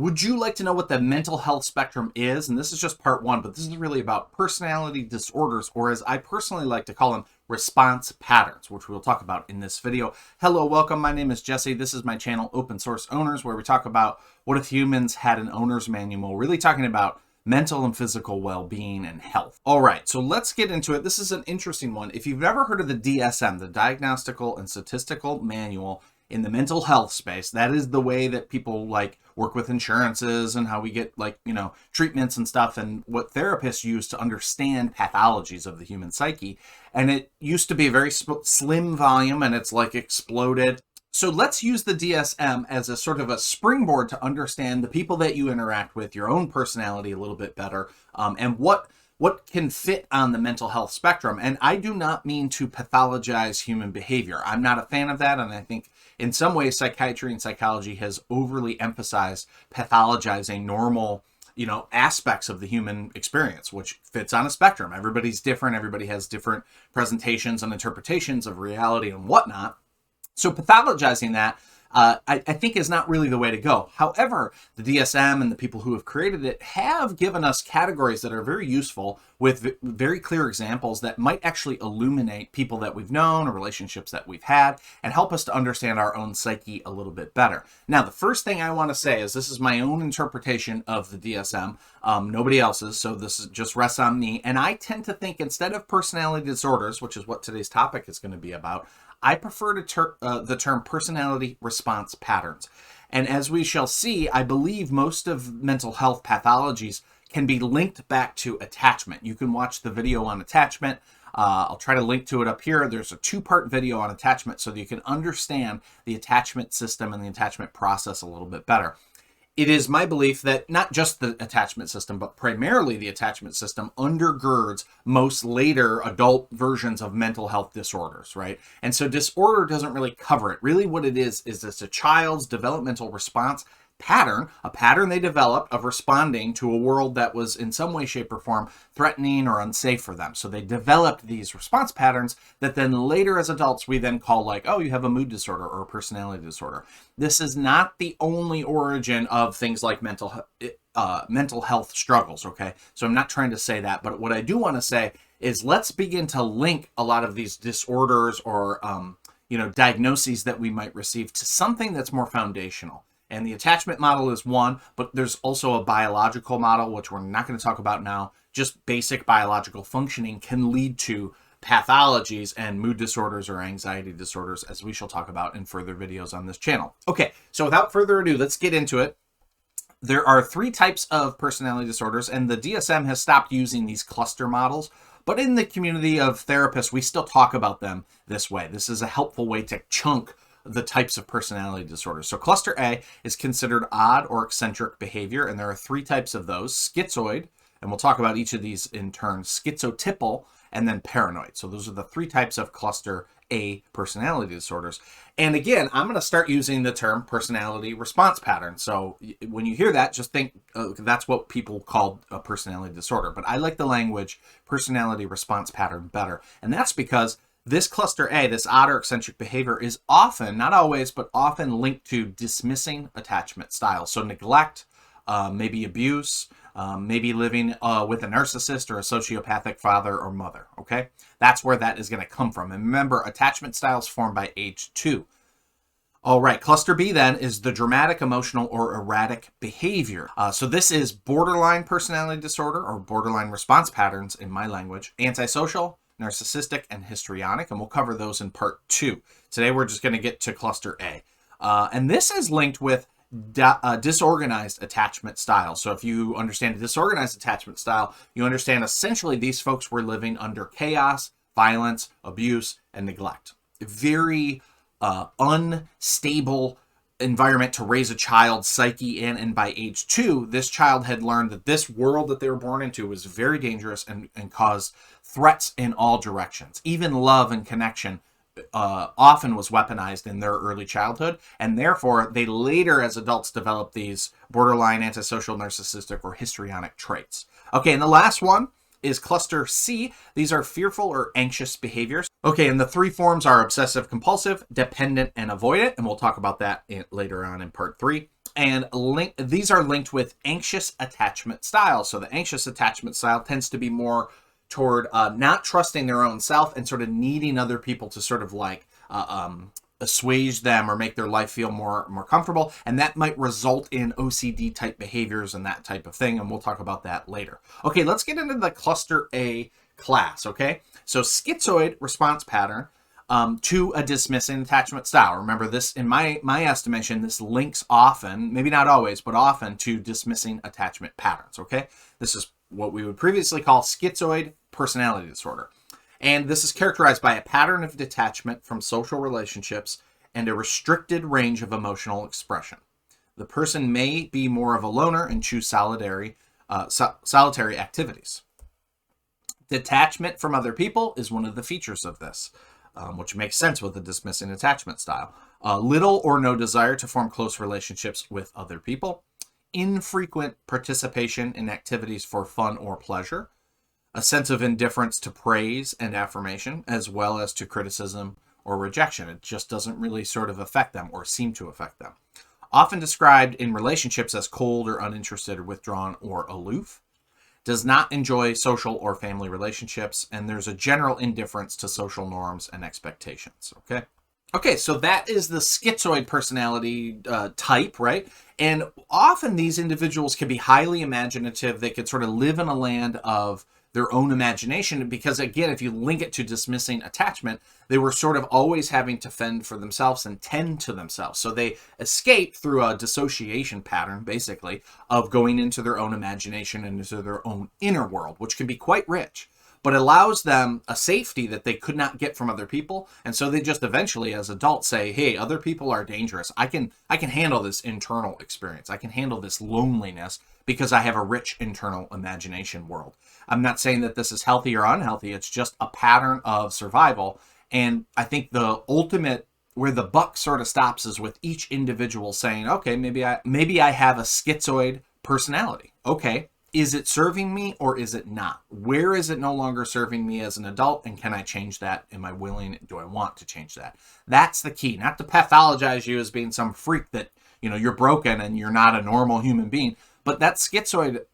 Would you like to know what the mental health spectrum is? And this is just part one, but this is really about personality disorders, or as I personally like to call them, response patterns, which we'll talk about in this video. Hello, welcome. My name is Jesse. This is my channel, Open Source Owners, where we talk about what if humans had an owner's manual, really talking about mental and physical well-being and health. All right, so let's get into it. This is an interesting one. If you've never heard of the DSM, the Diagnostical and Statistical Manual, in the mental health space, that is the way that people like work with insurances and how we get treatments and stuff, and what therapists use to understand pathologies of the human psyche. And it used to be a very slim volume, and it's like exploded. So let's use the DSM as a sort of a springboard to understand the people that you interact with, your own personality a little bit better, and what can fit on the mental health spectrum. And I do not mean to pathologize human behavior. I'm not a fan of that, and I think in some ways psychiatry and psychology has overly emphasized pathologizing normal, aspects of the human experience, which fits on a spectrum. Everybody's different. Everybody has different presentations and interpretations of reality and whatnot. So pathologizing that, I think is not really the way to go. However, the DSM and the people who have created it have given us categories that are very useful with very clear examples that might actually illuminate people that we've known or relationships that we've had and help us to understand our own psyche a little bit better. Now, the first thing I want to say is this is my own interpretation of the DSM, nobody else's, so this just rests on me. And I tend to think instead of personality disorders, which is what today's topic is going to be about, I prefer the term personality response patterns. And as we shall see, I believe most of mental health pathologies can be linked back to attachment. You can watch the video on attachment. I'll try to link to it up here. There's a two-part video on attachment so that you can understand the attachment system and the attachment process a little bit better. It is my belief that not just the attachment system, but primarily the attachment system undergirds most later adult versions of mental health disorders, right? And so disorder doesn't really cover it. Really what it is it's a child's developmental response pattern, a pattern they developed of responding to a world that was in some way, shape, or form threatening or unsafe for them. So they developed these response patterns that then later as adults we then call oh, you have a mood disorder or a personality disorder. This is not the only origin of things like mental health struggles, okay? So I'm not trying to say that, but what I do want to say is let's begin to link a lot of these disorders or diagnoses that we might receive to something that's more foundational. And the attachment model is one, but there's also a biological model, which we're not going to talk about now. Just basic biological functioning can lead to pathologies and mood disorders or anxiety disorders, as we shall talk about in further videos on this channel. Okay, so without further ado, let's get into it. There are three types of personality disorders, and the DSM has stopped using these cluster models. But in the community of therapists, we still talk about them this way. This is a helpful way to chunk the types of personality disorders. So cluster A is considered odd or eccentric behavior, and there are three types of those: schizoid, and we'll talk about each of these in turn, schizotypal, and then paranoid. So those are the three types of cluster A personality disorders. And again, I'm going to start using the term personality response pattern. So when you hear that, just think that's what people call a personality disorder. But I like the language personality response pattern better. And that's because this cluster A, this odd or eccentric behavior, is often, not always, but often linked to dismissing attachment styles. So neglect, maybe abuse, maybe living with a narcissist or a sociopathic father or mother, okay? That's where that is going to come from. And remember, attachment styles form by age 2. All right, cluster B then is the dramatic, emotional, or erratic behavior. So this is borderline personality disorder or borderline response patterns in my language, antisocial, narcissistic, and histrionic, and we'll cover those in part 2. Today we're just going to get to cluster A. And this is linked with disorganized attachment style. So if you understand a disorganized attachment style, you understand essentially these folks were living under chaos, violence, abuse, and neglect. Very unstable environment to raise a child's psyche in, and by age 2, this child had learned that this world that they were born into was very dangerous and caused threats in all directions. Even love and connection often was weaponized in their early childhood, and therefore they later as adults developed these borderline antisocial, narcissistic, or histrionic traits. Okay, and the last one is cluster C. These are fearful or anxious behaviors. Okay, and the three forms are obsessive compulsive, dependent, and avoidant, and we'll talk about that later on in part 3. And these are linked with anxious attachment style. So the anxious attachment style tends to be more toward not trusting their own self and sort of needing other people to sort of like assuage them or make their life feel more comfortable. And that might result in OCD type behaviors and that type of thing. And we'll talk about that later. Okay, let's get into the cluster A class. Okay, so schizoid response pattern to a dismissing attachment style. Remember this, in my estimation, this links often, maybe not always, but often to dismissing attachment patterns, okay? This is what we would previously call schizoid personality disorder. And this is characterized by a pattern of detachment from social relationships and a restricted range of emotional expression. The person may be more of a loner and choose solitary activities. Detachment from other people is one of the features of this. Which makes sense with the dismissing attachment style. Little or no desire to form close relationships with other people. Infrequent participation in activities for fun or pleasure. A sense of indifference to praise and affirmation, as well as to criticism or rejection. It just doesn't really sort of affect them or seem to affect them. Often described in relationships as cold or uninterested or withdrawn or aloof. Does not enjoy social or family relationships, and there's a general indifference to social norms and expectations, okay? So that is the schizoid personality type, right? And often these individuals can be highly imaginative. They could sort of live in a land of their own imagination because, again, if you link it to dismissing attachment, they were sort of always having to fend for themselves and tend to themselves. So they escape through a dissociation pattern, basically, of going into their own imagination and into their own inner world, which can be quite rich, but allows them a safety that they could not get from other people. And so they just eventually, as adults, say, hey, other people are dangerous. I can handle this internal experience. I can handle this loneliness because I have a rich internal imagination world. I'm not saying that this is healthy or unhealthy. It's just a pattern of survival. And I think the ultimate, where the buck sort of stops, is with each individual saying, okay, maybe I have a schizoid personality. Okay, is it serving me or is it not? Where is it no longer serving me as an adult? And can I change that? Am I willing? Do I want to change that? That's the key. Not to pathologize you as being some freak that, you're broken and you're not a normal human being. But that schizoid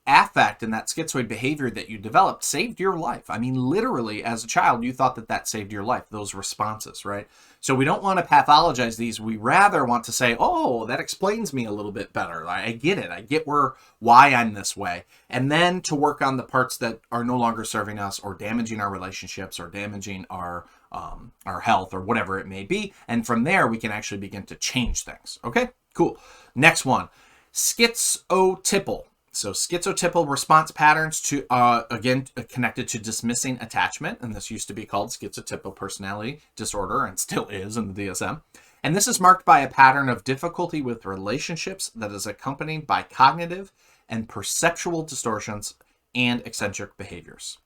affect and that schizoid behavior that you developed saved your life. I mean, literally, as a child, you thought that saved your life, those responses, right? So we don't want to pathologize these. We rather want to say, oh, that explains me a little bit better. I get it. I get why I'm this way. And then to work on the parts that are no longer serving us or damaging our relationships or damaging our health or whatever it may be. And from there, we can actually begin to change things. Okay, cool. Next one, schizotypal. So schizotypal response patterns to, again, connected to dismissing attachment. And this used to be called schizotypal personality disorder and still is in the DSM. And this is marked by a pattern of difficulty with relationships that is accompanied by cognitive and perceptual distortions and eccentric behaviors.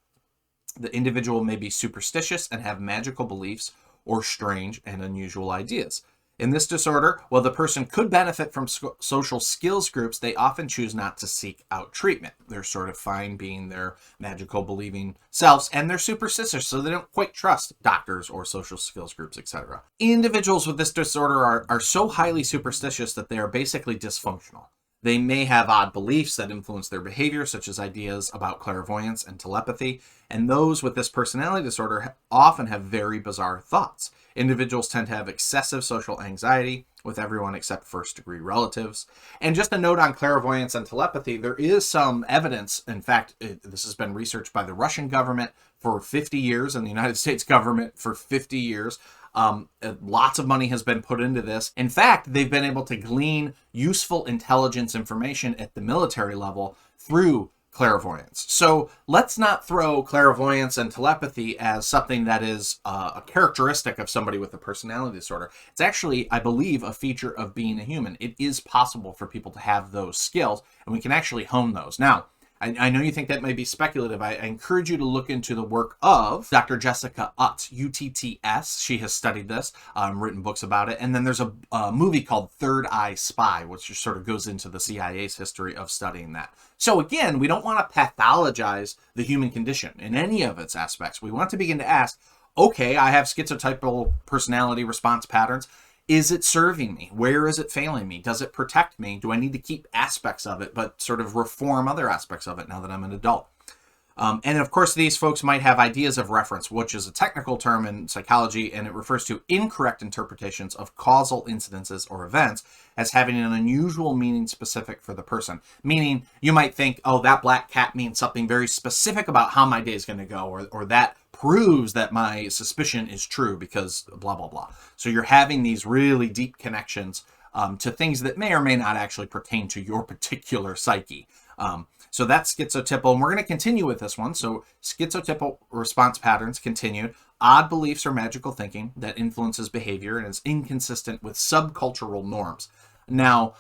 The individual may be superstitious and have magical beliefs or strange and unusual ideas. In this disorder, while the person could benefit from social skills groups, they often choose not to seek out treatment. They're sort of fine being their magical believing selves, and they're superstitious, so they don't quite trust doctors or social skills groups, etc. Individuals with this disorder are so highly superstitious that they are basically dysfunctional. They may have odd beliefs that influence their behavior, such as ideas about clairvoyance and telepathy, and those with this personality disorder often have very bizarre thoughts. Individuals tend to have excessive social anxiety with everyone except first-degree relatives. And just a note on clairvoyance and telepathy, there is some evidence. In fact, this has been researched by the Russian government for 50 years and the United States government for 50 years. Lots of money has been put into this. In fact, they've been able to glean useful intelligence information at the military level through clairvoyance. So let's not throw clairvoyance and telepathy as something that is a characteristic of somebody with a personality disorder. It's actually, I believe, a feature of being a human. It is possible for people to have those skills, and we can actually hone those. Now, I know you think that may be speculative. I encourage you to look into the work of Dr. Jessica Utts, U-T-T-S. She has studied this, written books about it. And then there's a movie called Third Eye Spy, which just sort of goes into the CIA's history of studying that. So again, we don't want to pathologize the human condition in any of its aspects. We want to begin to ask, okay, I have schizotypal personality response patterns. Is it serving me? Where is it failing me? Does it protect me? Do I need to keep aspects of it, but sort of reform other aspects of it now that I'm an adult? And of course, these folks might have ideas of reference, which is a technical term in psychology, and it refers to incorrect interpretations of causal incidences or events as having an unusual meaning specific for the person. Meaning, you might think, oh, that black cat means something very specific about how my day is going to go, or that proves that my suspicion is true because blah, blah, blah. So you're having these really deep connections to things that may or may not actually pertain to your particular psyche. So that's schizotypal, and we're going to continue with this one. So schizotypal response patterns continued. Odd beliefs or magical thinking that influences behavior and is inconsistent with subcultural norms. Now,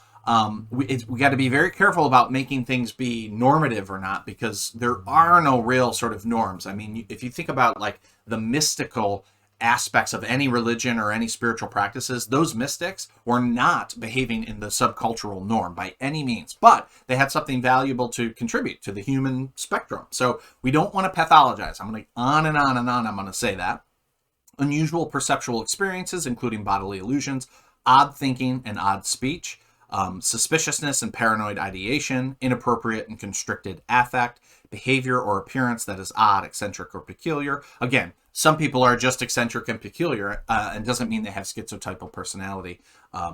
we got to be very careful about making things be normative or not, because there are no real sort of norms. I mean, if you think about like the mystical aspects of any religion or any spiritual practices, those mystics were not behaving in the subcultural norm by any means, but they had something valuable to contribute to the human spectrum. So we don't want to pathologize. I'm going to on and on and on. I'm going to say that. Unusual perceptual experiences, including bodily illusions, odd thinking and odd speech, suspiciousness and paranoid ideation, inappropriate and constricted affect, behavior or appearance that is odd, eccentric, or peculiar. Again, some people are just eccentric and peculiar, and doesn't mean they have schizotypal personality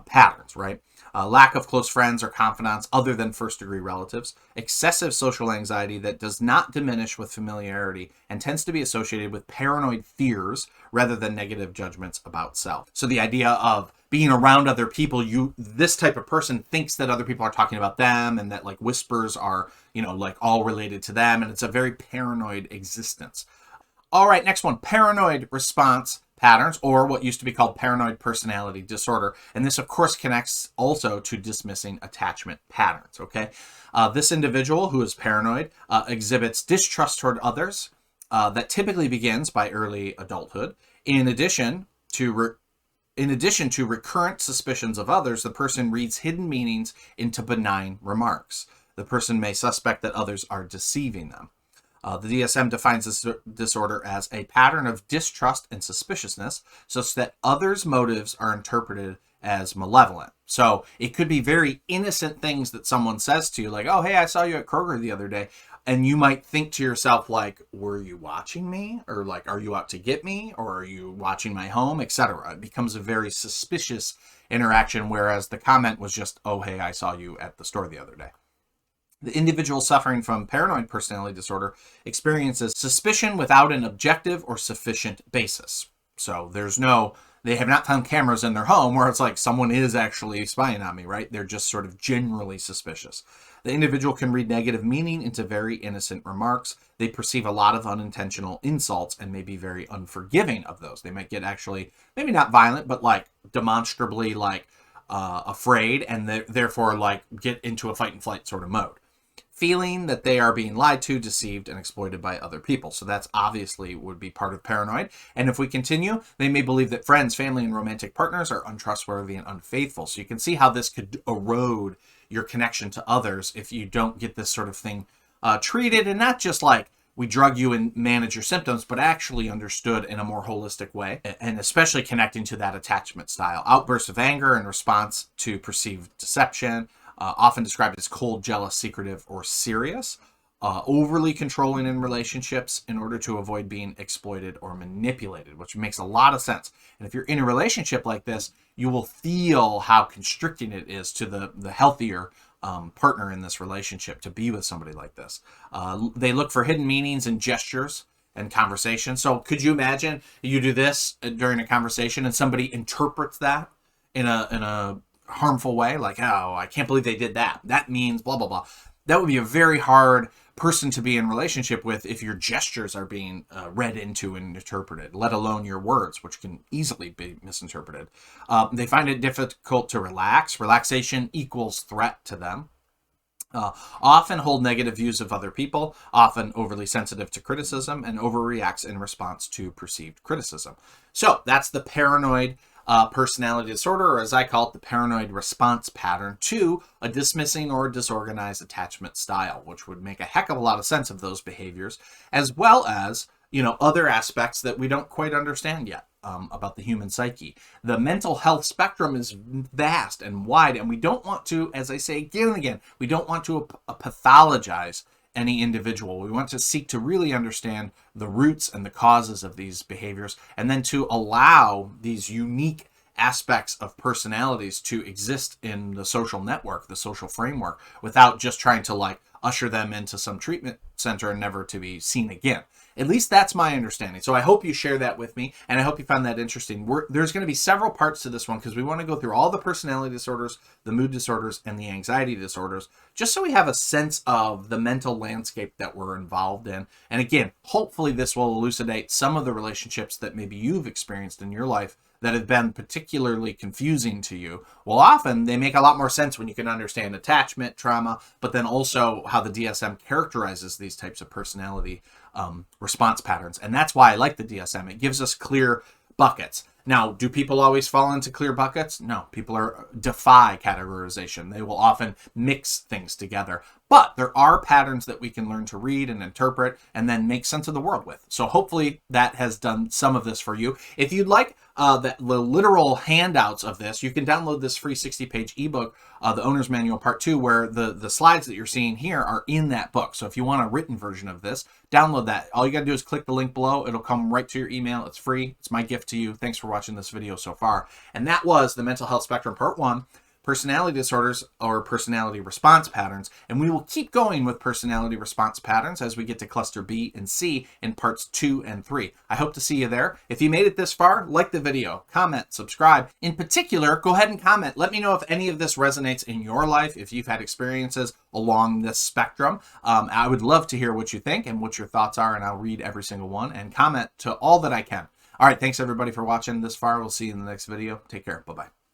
patterns, right? Lack of close friends or confidants other than first-degree relatives. Excessive social anxiety that does not diminish with familiarity and tends to be associated with paranoid fears rather than negative judgments about self. So the idea of being around other people, this type of person thinks that other people are talking about them, and that like whispers are, like all related to them, and it's a very paranoid existence. All right, next one, paranoid response patterns, or what used to be called paranoid personality disorder. And this, of course, connects also to dismissing attachment patterns, okay? This individual who is paranoid exhibits distrust toward others that typically begins by early adulthood. In addition to recurrent suspicions of others, the person reads hidden meanings into benign remarks. The person may suspect that others are deceiving them. The DSM defines this disorder as a pattern of distrust and suspiciousness, such that others' motives are interpreted as malevolent. So it could be very innocent things that someone says to you, like, oh, hey, I saw you at Kroger the other day. And you might think to yourself, like, were you watching me? Or like, are you out to get me? Or are you watching my home, etc.? It becomes a very suspicious interaction, whereas the comment was just, oh, hey, I saw you at the store the other day. The individual suffering from paranoid personality disorder experiences suspicion without an objective or sufficient basis. So they have not found cameras in their home where it's like someone is actually spying on me, right? They're just sort of generally suspicious. The individual can read negative meaning into very innocent remarks. They perceive a lot of unintentional insults and may be very unforgiving of those. They might get actually, maybe not violent, but like demonstrably like afraid, and therefore like get into a fight and flight sort of mode, feeling that they are being lied to, deceived, and exploited by other people. So that's obviously would be part of paranoid. And if we continue, they may believe that friends, family, and romantic partners are untrustworthy and unfaithful. So you can see how this could erode your connection to others if you don't get this sort of thing treated, and not just like we drug you and manage your symptoms, but actually understood in a more holistic way, and especially connecting to that attachment style. Outbursts of anger in response to perceived deception, often described as cold, jealous, secretive, or serious. Overly controlling in relationships in order to avoid being exploited or manipulated, which makes a lot of sense. And if you're in a relationship like this, you will feel how constricting it is to the healthier partner in this relationship to be with somebody like this. They look for hidden meanings in gestures and conversation. So could you imagine you do this during a conversation and somebody interprets that in a harmful way, like, oh, I can't believe they did that. That means blah, blah, blah. That would be a very hard person to be in relationship with if your gestures are being read into and interpreted, let alone your words, which can easily be misinterpreted. They find it difficult to relax. Relaxation equals threat to them. Often hold negative views of other people, often overly sensitive to criticism, and overreacts in response to perceived criticism. So that's the paranoid personality disorder, or as I call it, the paranoid response pattern to a dismissing or disorganized attachment style, which would make a heck of a lot of sense of those behaviors, as well as, other aspects that we don't quite understand yet. about the human psyche. The mental health spectrum is vast and wide, and we don't want to, as I say again and again, we don't want to pathologize any individual. We want to seek to really understand the roots and the causes of these behaviors, and then to allow these unique aspects of personalities to exist in the social network, the social framework, without just trying to like usher them into some treatment center and never to be seen again. At least that's my understanding. So I hope you share that with me, and I hope you found that interesting. There's going to be several parts to this one because we want to go through all the personality disorders, the mood disorders, and the anxiety disorders, just so we have a sense of the mental landscape that we're involved in. And again, hopefully this will elucidate some of the relationships that maybe you've experienced in your life that have been particularly confusing to you. Well, often they make a lot more sense when you can understand attachment, trauma, but then also how the DSM characterizes these types of personality response patterns. And that's why I like the DSM. It gives us clear buckets. Now, do people always fall into clear buckets? No, people defy categorization. They will often mix things together. But there are patterns that we can learn to read and interpret and then make sense of the world with. So hopefully that has done some of this for you. If you'd like the literal handouts of this, you can download this free 60-page ebook, The Owner's Manual Part 2, where the slides that you're seeing here are in that book. So if you want a written version of this, download that. All you got to do is click the link below. It'll come right to your email. It's free. It's my gift to you. Thanks for watching this video so far. And that was the Mental Health Spectrum Part 1. Personality disorders or personality response patterns, and we will keep going with personality response patterns as we get to cluster B and C in parts 2 and 3. I hope to see you there. If you made it this far, like the video, comment, subscribe. In particular, go ahead and comment. Let me know if any of this resonates in your life, if you've had experiences along this spectrum. I would love to hear what you think and what your thoughts are, and I'll read every single one and comment to all that I can. All right, thanks everybody for watching this far. We'll see you in the next video. Take care. Bye-bye.